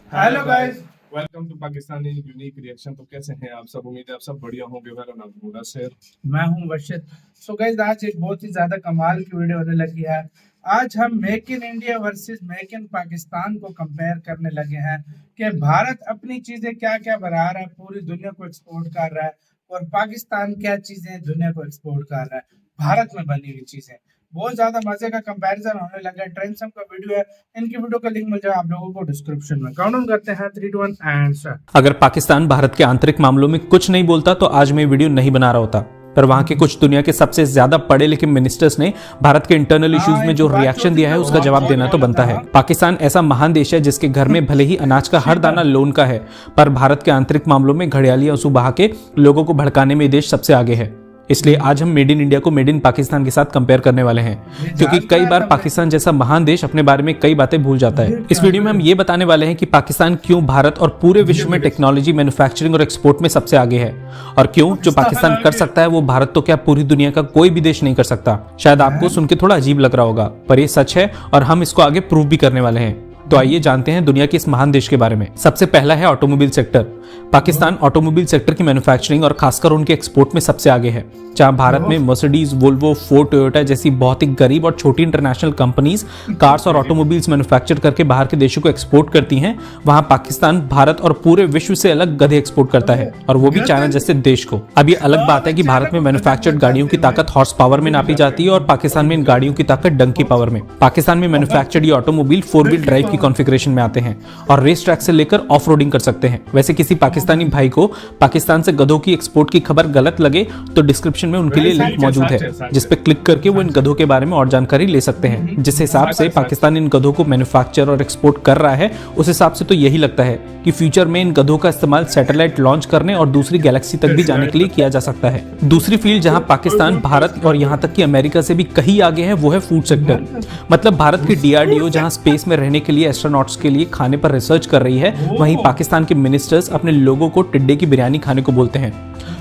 Hello guys. Welcome to Pakistani unique reaction. तो कैसे हैं आप सब? उम्मीद है आप सब बढ़िया होंगे। मेरा नाम है सर। मैं हूं वर्षित। सो गाइस, आज एक बहुत ही ज्यादा कमाल की वीडियो होने लगी है। आज हम make in India versus make in Pakistan को कंपेयर करने लगे हैं कि भारत अपनी चीजें क्या क्या बना रहा है, पूरी दुनिया को एक्सपोर्ट कर रहा है, और पाकिस्तान क्या चीजें दुनिया को एक्सपोर्ट कर रहा है, भारत में बनी हुई चीजें। बहुत ज्यादा मजे का कंपैरिजन होने लगा है। ट्रेंड्सम का वीडियो है, इनकी वीडियो का लिंक मिल जाएगा आप लोगों को डिस्क्रिप्शन में। काउंट डाउन करते हैं 3 2 1 एंड स्टार्ट। अगर पाकिस्तान भारत के आंतरिक मामलों में कुछ नहीं बोलता तो आज मैं वीडियो नहीं बना रहा होता, पर वहां के कुछ दुनिया के सबसे ज्यादा पढ़े लिखे मिनिस्टर्स ने भारत के इंटरनल इश्यूज में जो रिएक्शन दिया है उसका जवाब देना तो बनता है। पाकिस्तान ऐसा महान देश है जिसके घर में भले ही अनाज का हर दाना लोन का है, पर भारत के आंतरिक मामलों में घड़ियाली आंसू बहा के लोगों को भड़काने में देश सबसे आगे है। इसलिए आज हम मेड इन इंडिया को मेड इन पाकिस्तान के साथ कंपेयर करने वाले हैं, क्योंकि कई बार पाकिस्तान जैसा महान देश अपने बारे में कई बातें भूल जाता है। इस वीडियो में हम ये बताने वाले हैं कि पाकिस्तान क्यों भारत और पूरे विश्व में टेक्नोलॉजी, मैन्युफैक्चरिंग और एक्सपोर्ट में सबसे आगे है, और क्यों जो पाकिस्तान कर सकता है वो भारत तो क्या पूरी दुनिया का कोई भी देश नहीं कर सकता। शायद आपको सुन के थोड़ा अजीब लग रहा होगा, पर ये सच है और हम इसको आगे प्रूव भी करने वाले हैं। तो आइए जानते हैं दुनिया के इस महान देश के बारे में। सबसे पहला है automobile sector. Pakistan automobile sector की मैन्युफैक्चरिंग और खासकर उनके एक्सपोर्ट में सबसे आगे है। जहां भारत में मर्सिडीज, वोल्वो, फोर्ड, टोयोटा जैसी बहुत ही गरीब और छोटी इंटरनेशनल कंपनीज कार्स और ऑटोमोबाइल्स मैन्युफैक्चर करके बाहर के देशों को एक्सपोर्ट करती हैं, वहां पाकिस्तान भारत और पूरे विश्व से अलग गधे एक्सपोर्ट करता है, और वो भी चाइना जैसे देश को। अब ये अलग बात है कि भारत में मैन्युफैक्चर्ड गाड़ियों की ताकत हॉर्स पावर में नापी जाती है और पाकिस्तान में इन गाड़ियों की ताकत डंकी पावर में। पाकिस्तान में मैन्युफैक्चर्ड ये ऑटोमोबाइल 4 व्हील ड्राइव की कॉन्फ़िगरेशन में आते हैं और रेस ट्रैक से लेकर ऑफ रोडिंग कर सकते हैं। वैसे किसी पाकिस्तानी भाई को पाकिस्तान से गधों की एक्सपोर्ट की खबर गलत लगे तो डिस्क्रिप्शन में उनके लिए लिंक मौजूद है, जिस पे क्लिक करके वो इन गधों के बारे में और जानकारी ले सकते हैं। जिस हिसाब से पाकिस्तान इन गधों को मैन्युफैक्चर और एक्सपोर्ट कर रहा है, उस हिसाब से तो यही लगता है कि फ्यूचर में इन गधों का इस्तेमाल सैटेलाइट लॉन्च करने और दूसरी गैलेक्सी तक भी जाने के लिए किया जा सकता है। दूसरी फील्ड जहां पाकिस्तान भारत और यहां तक कि अमेरिका से भी कहीं आगे है वो है फूड सेक्टर। मतलब भारत की DRDO जहां स्पेस में रहने के लिए एस्ट्रोनॉट्स के लिए खाने पर रिसर्च कर रही है, वहीं पाकिस्तान के मिनिस्टर्स अपने लोगों को टिड्डे की बिरयानी खाने को बोलते हैं।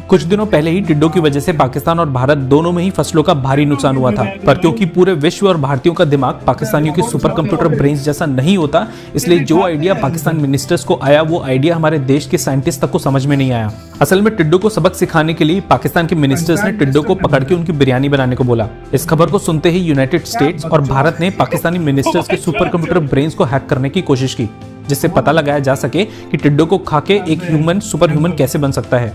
कुछ दिनों पहले ही टिड्डों की वजह से पाकिस्तान और भारत दोनों में ही फसलों का भारी नुकसान हुआ था, पर क्योंकि पूरे विश्व और भारतीयों का दिमाग पाकिस्तानियों के सुपर कंप्यूटर ब्रेन्स जैसा नहीं होता, इसलिए जो आइडिया पाकिस्तान मिनिस्टर्स को आया वो आइडिया हमारे देश के साइंटिस्ट तक को समझ में नहीं आया। असल में टिड्डों को सबक सिखाने के लिए पाकिस्तान के मिनिस्टर्स ने टिड्डों को पकड़ के उनकी बिरयानी बनाने को बोला। इस खबर को सुनते ही यूनाइटेड स्टेट्स और भारत ने पाकिस्तानी मिनिस्टर्स के सुपर कंप्यूटर ब्रेन्स को हैक करने की कोशिश की, जिससे पता लगाया जा सके कि टिड्डों को खा के एक ह्यूमन सुपर ह्यूमन कैसे बन सकता है।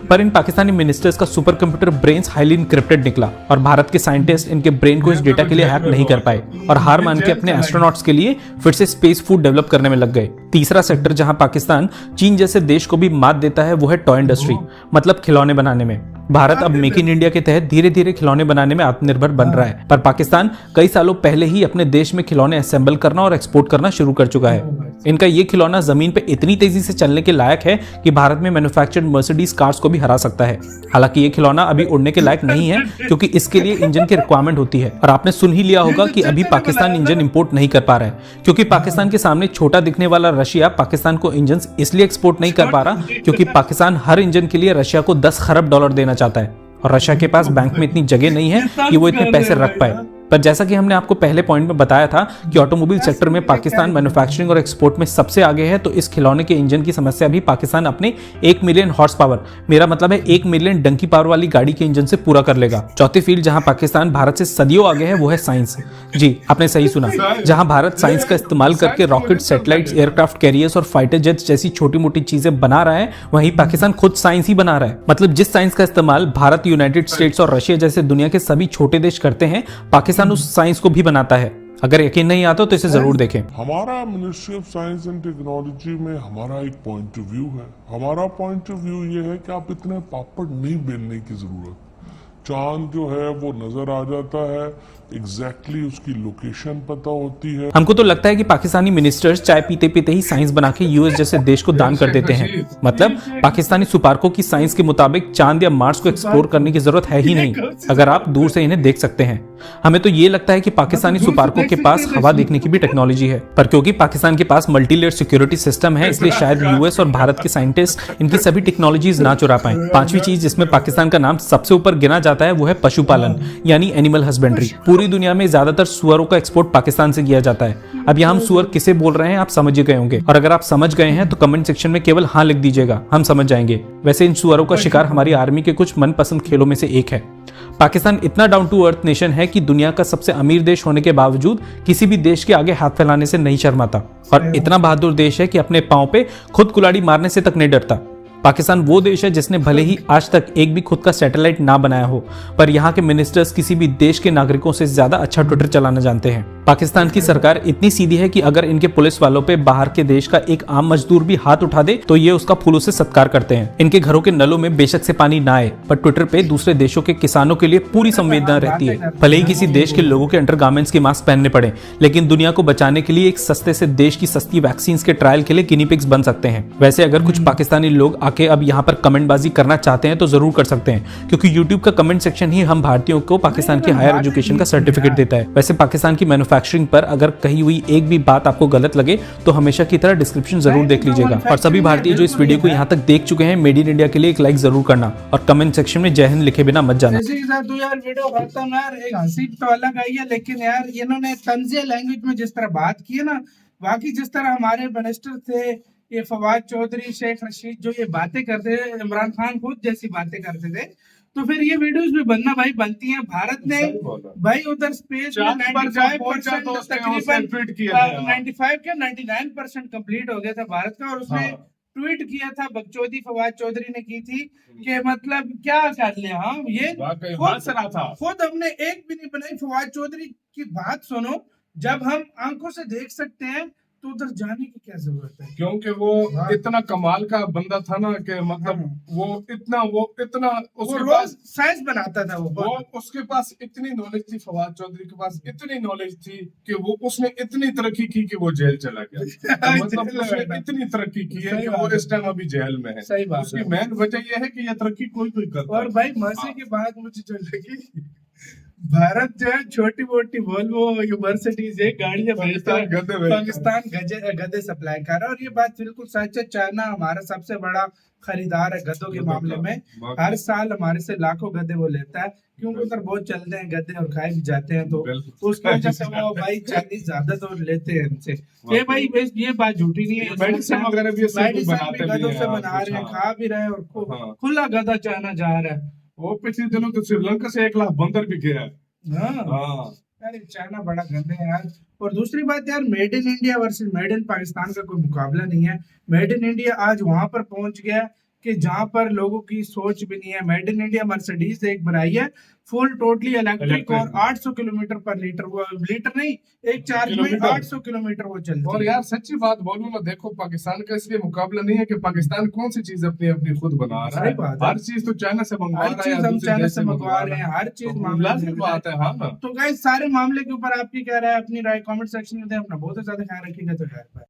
पर इन पाकिस्तानी मिनिस्टर्स का super computer brains highly encrypted निकला और भारत के साइंटिस्ट इनके ब्रेन को इस डेटा के लिए हैक नहीं कर पाए और हार मान के अपने एस्ट्रोनॉट्स के लिए फिर से स्पेस फूड डेवलप करने में लग गए। तीसरा सेक्टर जहां पाकिस्तान चीन जैसे देश को भी मात देता है वो है टॉय इंडस्ट्री, मतलब खिलौने बनाने में। भारत अब मेक इन इंडिया के तहत धीरे धीरे खिलौने बनाने में आत्मनिर्भर बन रहा है, पर पाकिस्तान कई सालों पहले ही अपने देश में खिलौने असेंबल करना और एक्सपोर्ट करना शुरू कर चुका है। इनका ये खिलौना जमीन पे इतनी तेजी से चलने के लायक है कि भारत में मैन्युफैक्चर्ड मर्सिडीज कार्स को भी हरा सकता है। हालांकि ये खिलौना अभी उड़ने के लायक नहीं है, क्योंकि इसके लिए इंजन की रिक्वायरमेंट होती है, और आपने सुन ही लिया होगा कि अभी पाकिस्तान इंजन इंपोर्ट नहीं कर पा रहा है, क्योंकि पाकिस्तान के सामने छोटा दिखने वाला रशिया पाकिस्तान को इंजन इसलिए एक्सपोर्ट नहीं कर पा रहा क्योंकि पाकिस्तान हर इंजन के लिए रशिया को $10 खरब देना चाहता है, और रशिया के पास बैंक में इतनी जगह नहीं है कि वो इतने पैसे रख पाए। पर जैसा कि हमने आपको पहले पॉइंट में बताया था कि ऑटोमोबाइल सेक्टर में पाकिस्तान मैन्युफैक्चरिंग और एक्सपोर्ट में सबसे आगे है, तो इस खिलौने के इंजन की समस्या भी पाकिस्तान अपने 1 मिलियन हॉर्स पावर, मेरा मतलब है 1 मिलियन डंकी पावर वाली गाड़ी के इंजन से पूरा कर लेगा। चौथी फील्ड जहां पाकिस्तान भारत से सदियों आगे है वो है साइंस। जी, आपने सही सुना, जहां भारत साइंस का इस्तेमाल करके रॉकेट, सैटेलाइट्स, एयरक्राफ्ट कैरियर्स और फाइटर जेट्स जैसी छोटी मोटी चीजें बना रहा है, वहीं पाकिस्तान खुद साइंस ही बना रहा है। मतलब जिस साइंस का इस्तेमाल भारत, यूनाइटेड स्टेट्स और रशिया जैसे दुनिया के सभी छोटे देश करते हैं, पाकिस्तान उस साइंस को भी बनाता है। अगर यकीन नहीं आता तो इसे जरूर देखें। हमारा ministry of science and technology में हमारा एक पॉइंट ऑफ व्यू है। हमारा पॉइंट ऑफ व्यू ये है कि आप इतने पापड़ नहीं बेलने की जरूरत। चांद जो है वो नजर आ जाता है, एग्जैक्टली उसकी लोकेशन पता होती है। हमको तो लगता है कि पाकिस्तानी मिनिस्टर्स चाय पीते पीते ही साइंस बना के यूएस जैसे देश को दान कर देते हैं। मतलब पाकिस्तानी सुपार्को की साइंस के मुताबिक चांद या मार्स को एक्सप्लोर करने की जरूरत है ही नहीं, अगर आप दूर से इन्हें देख सकते हैं। हमें तो ये लगता है कि पाकिस्तानी सुपार्को के पास हवा देखने की भी टेक्नोलॉजी है, पर क्योंकि पाकिस्तान के पास मल्टी लेयर सिक्योरिटी सिस्टम है, इसलिए शायद यूएस और भारत के साइंटिस्ट इनकी सभी टेक्नोलॉजीज ना चुरा पाए। पांचवी चीज जिसमें पाकिस्तान का नाम सबसे ऊपर गिना जाता जाता है वो है पशुपालन यानी एनिमल हस्बेंड्री। पूरी दुनिया में ज्यादातर सुअरों का एक्सपोर्ट पाकिस्तान से किया जाता है। अब यहाँ हम सुअर किसे बोल रहे हैं आप समझ गए होंगे, और अगर आप समझ गए हैं तो कमेंट सेक्शन में केवल हाँ लिख दीजिएगा, हम समझ जाएंगे। वैसे इन सुअरों का शिकार हमारी आर्मी के कुछ मनपसंद खेलों में से एक है। पाकिस्तान इतना डाउन टू अर्थ नेशन है कि दुनिया का सबसे अमीर देश होने के बावजूद किसी भी देश के आगे हाथ फैलाने से नहीं शर्माता, और इतना बहादुर देश है कि अपने पांव पे खुद कुल्हाड़ी मारने से तक नहीं डरता। पाकिस्तान वो देश है जिसने भले ही आज तक एक भी खुद का सैटेलाइट ना बनाया हो, पर यहाँ के मिनिस्टर्स किसी भी देश के नागरिकों से ज्यादा अच्छा ट्विटर चलाना जानते हैं। पाकिस्तान की सरकार इतनी सीधी है कि अगर इनके पुलिस वालों पे बाहर के देश का एक आम मजदूर भी हाथ उठा दे तो ये उसका फूलों से सत्कार करते हैं। इनके घरों के नलों में बेशक से पानी ना आए, पर ट्विटर पे दूसरे देशों के किसानों के लिए पूरी संवेदना रहती है। भले ही किसी देश के लोगों के अंडरगारमेंट्स के मास्क पहनने पड़े, लेकिन दुनिया को बचाने के लिए एक सस्ते से देश की सस्ती वैक्सीन के ट्रायल के लिए गिनी पिग्स बन सकते हैं। वैसे अगर कुछ पाकिस्तानी लोग आके अब यहाँ पर कमेंटबाजी करना चाहते हैं तो जरूर कर सकते हैं, क्योंकि यूट्यूब का कमेंट सेक्शन ही हम भारतीयों को पाकिस्तान की हायर एजुकेशन का सर्टिफिकेट देता है। वैसे पाकिस्तान की मैन्युफैक्चरिंग पर अगर कही हुई एक भी बात आपको गलत लगे तो हमेशा की तरह डिस्क्रिप्शन जरूर देख लीजिएगा। और सभी भारतीय जो इस वीडियो को यहाँ तक देख चुके हैं, मेड इन इंडिया के लिए एक लाइक जरूर करना और कमेंट सेक्शन में जय हिंद लिखे बिना मत जाना। जैसे कि तो यार वीडियो खत्म यार, एक हंसी तो अलग आई है, लेकिन यार इन्होंने तंजिया लैंग्वेज में जिस तरह बात की है ना, बाकी जिस तरह हमारे मिनिस्टर थे ये फवाद चौधरी, शेख रशीद, जो ये बातें करते थे, इमरान खान खुद जैसी बातें करते थे, तो फिर ये वीडियोस भी बनना भाई बनती हैं। भारत ने भाई उधर स्पेस में 95% तकरीबन 95 के 99% कंप्लीट हो गया था भारत का, और उसने ट्वीट किया था बकचोदी फवाद चौधरी ने की थी कि मतलब क्या कर ले हम ये खुद हमने एक भी नहीं बनाई। फवाद चौधरी की बात सुनो, जब हम आंखों से देख सकते हैं तो उधर जाने की क्या जरूरत है, क्योंकि वो इतना कमाल का बंदा था ना कि मतलब वो इतना उसके पास साइंस बनाता था वो उसके पास इतनी नॉलेज थी, फवाद चौधरी के पास इतनी नॉलेज थी कि वो उसने इतनी तरक्की की कि वो जेल चला गया। मतलब उसने इतनी तरक्की की है कि वो इस टाइम अभी जेल में है। सही बात। उसकी मेन वजह यह है कि यह तरक्की कोई करता है। और भाई मजे की बात मुझे जो लगी, भारत जो है छोटी मोटी वोल्वो मर्सिडीज गाड़ियां भेजता है, पाकिस्तान गधे सप्लाई कर रहा है। और ये बात बिल्कुल सच है। चाइना हमारा सबसे बड़ा खरीदार है गधों के मामले में। हर साल हमारे से लाखों गधे वो लेता है, क्योंकि उधर बहुत चलते हैं गधे और खाए भी जाते हैं, तो उसकी वजह से वो भाई चाइनीज ज्यादा तो लेते हैं हमसे। ये भाई ये बात झूठी नहीं है, मेडिसिन वगैरह भी गधों से बना रहे हैं, खा भी रहे हैं, और खुला गधा चाइना जा रहा है। वो पिछले दिनों तो श्रीलंका से 1 लाख बंदर भी गया है। यार चाइना बड़ा गंदे है यार। और दूसरी बात यार, made in India versus made in Pakistan का कोई मुकाबला नहीं है। मेड इन इंडिया आज वहां पर पहुंच गया कि जहां पर लोगों की सोच भी नहीं है। मेड इन इंडिया मर्सिडीज एक बनाई है फुल टोटली इलेक्ट्रिक और 800 किलोमीटर पर लीटर, वो लीटर नहीं एक चार्ज में 800 किलोमीटर वो चलती है। और यार सच्ची बात बोलूं ना, देखो पाकिस्तान का इसलिए मुकाबला नहीं है कि पाकिस्तान कौन सी चीज अपनी अपनी खुद बना रहा है। हर चीज तो चाइना से मंगवा रहा है, हर चीज हम चाइना से मंगवा रहे हैं, हर चीज मामला बात है। हाँ ना, तो गाइस सारे मामले के ऊपर आपकी क्या राय है, अपनी राय कमेंट सेक्शन में दें। अपना बहुत ज्यादा ख्याल रखिएगा। तो यार